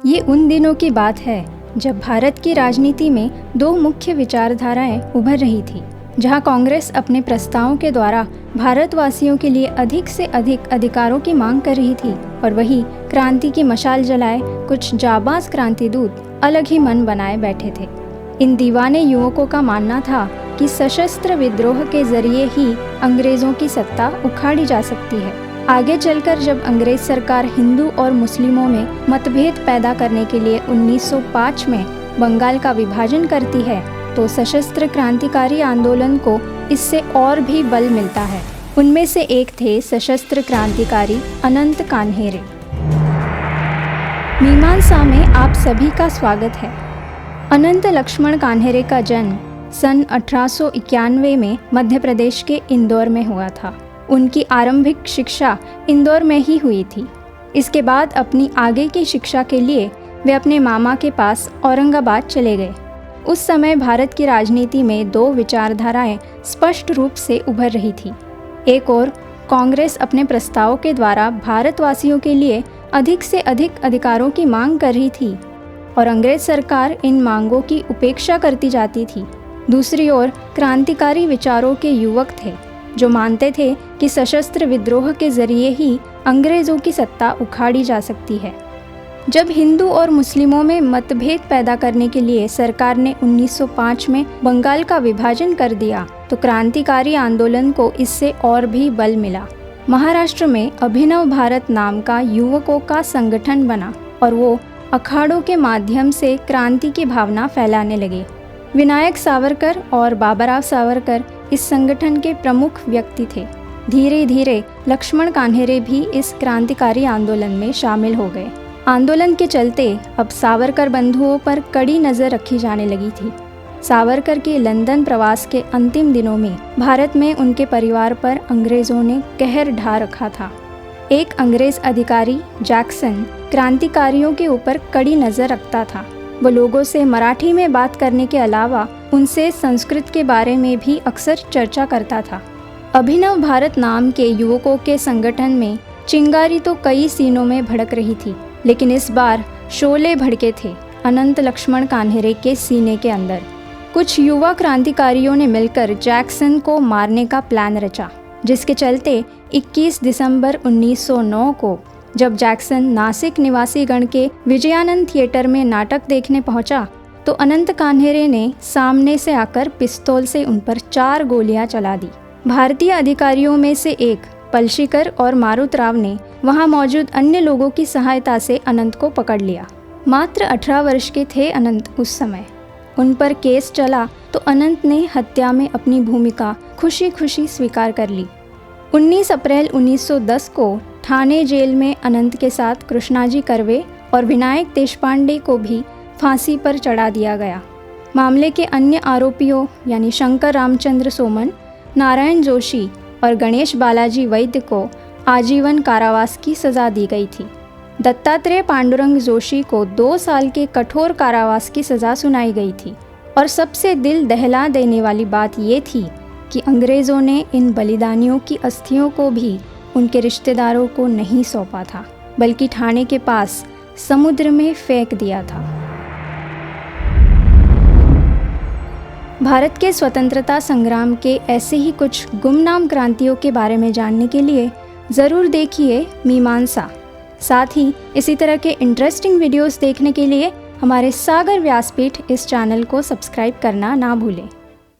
ये उन दिनों की बात है जब भारत की राजनीति में दो मुख्य विचारधाराएं उभर रही थी, जहां कांग्रेस अपने प्रस्तावों के द्वारा भारतवासियों के लिए अधिक से अधिक अधिकारों की मांग कर रही थी और वही क्रांति की मशाल जलाए कुछ जाबाज क्रांतिदूत अलग ही मन बनाए बैठे थे। इन दीवाने युवकों का मानना था कि सशस्त्र विद्रोह के जरिए ही अंग्रेजों की सत्ता उखाड़ी जा सकती है। आगे चलकर जब अंग्रेज सरकार हिंदू और मुस्लिमों में मतभेद पैदा करने के लिए 1905 में बंगाल का विभाजन करती है, तो सशस्त्र क्रांतिकारी आंदोलन को इससे और भी बल मिलता है। उनमें से एक थे सशस्त्र क्रांतिकारी अनंत कान्हेरे। मीमांसा में आप सभी का स्वागत है। अनंत लक्ष्मण कान्हेरे का जन्म सन 1891 में मध्य प्रदेश के इंदौर में हुआ था। उनकी आरंभिक शिक्षा इंदौर में ही हुई थी। इसके बाद अपनी आगे की शिक्षा के लिए वे अपने मामा के पास औरंगाबाद चले गए। उस समय भारत की राजनीति में दो विचारधाराएं स्पष्ट रूप से उभर रही थी। एक ओर कांग्रेस अपने प्रस्तावों के द्वारा भारतवासियों के लिए अधिक से अधिक अधिकारों की मांग कर रही थी और अंग्रेज सरकार इन मांगों की उपेक्षा करती जाती थी। दूसरी ओर क्रांतिकारी विचारों के युवक थे जो मानते थे कि सशस्त्र विद्रोह के जरिए ही अंग्रेज़ों की सत्ता उखाड़ी जा सकती है। जब हिंदू और मुस्लिमों में मतभेद पैदा करने के लिए सरकार ने 1905 में बंगाल का विभाजन कर दिया, तो क्रांतिकारी आंदोलन को इससे और भी बल मिला। महाराष्ट्र में अभिनव भारत नाम का युवकों का संगठन बना और वो अखाड़ों के माध्यम से क्रांति की भावना फैलाने लगे। विनायक सावरकर और बाबूराव सावरकर इस संगठन के प्रमुख व्यक्ति थे। धीरे धीरे लक्ष्मण कान्हेरे भी इस क्रांतिकारी आंदोलन में शामिल हो गए। आंदोलन के चलते अब सावरकर बंधुओं पर कड़ी नज़र रखी जाने लगी थी। सावरकर के लंदन प्रवास के अंतिम दिनों में भारत में उनके परिवार पर अंग्रेज़ों ने कहर ढा रखा था। एक अंग्रेज़ अधिकारी जैक्सन क्रांतिकारियों के ऊपर कड़ी नज़र रखता था। वो लोगों से मराठी में बात करने के अलावा उनसे संस्कृत के बारे में भी अक्सर चर्चा करता था। अभिनव भारत नाम के युवकों के संगठन में चिंगारी तो कई सीनों में भड़क रही थी, लेकिन इस बार शोले भड़के थे अनंत लक्ष्मण कान्हेरे के सीने के अंदर। कुछ युवा क्रांतिकारियों ने मिलकर जैक्सन को मारने का प्लान रचा, जिसके चलते 21 दिसंबर 1909 को जब जैक्सन नासिक निवासी गण के विजयानंद थिएटर में नाटक देखने पहुंचा, तो अनंत कान्हेरे ने सामने से आकर पिस्तौल से उन पर 4 गोलियां चला दी। भारतीय अधिकारियों में से एक पलशीकर और मारुतराव ने वहां मौजूद अन्य लोगों की सहायता से अनंत को पकड़ लिया। मात्र 18 वर्ष के थे अनंत उस समय। उन पर केस चला तो अनंत ने हत्या में अपनी भूमिका खुशी खुशी स्वीकार कर ली। 19 अप्रैल 1910 को ठाणे जेल में अनंत के साथ कृष्णाजी कर्वे और विनायक देशपांडे को भी फांसी पर चढ़ा दिया गया। मामले के अन्य आरोपियों यानी शंकर रामचंद्र सोमन, नारायण जोशी और गणेश बालाजी वैद्य को आजीवन कारावास की सज़ा दी गई थी। दत्तात्रेय पांडुरंग जोशी को 2 साल के कठोर कारावास की सज़ा सुनाई गई थी। और सबसे दिल दहला देने वाली बात ये थी कि अंग्रेज़ों ने इन बलिदानियों की अस्थियों को भी उनके रिश्तेदारों को नहीं सौंपा था, बल्कि ठाणे के पास समुद्र में फेंक दिया था। भारत के स्वतंत्रता संग्राम के ऐसे ही कुछ गुमनाम क्रांतियों के बारे में जानने के लिए ज़रूर देखिए मीमांसा। साथ ही इसी तरह के इंटरेस्टिंग वीडियोस देखने के लिए हमारे सागर व्यासपीठ इस चैनल को सब्सक्राइब करना ना भूलें।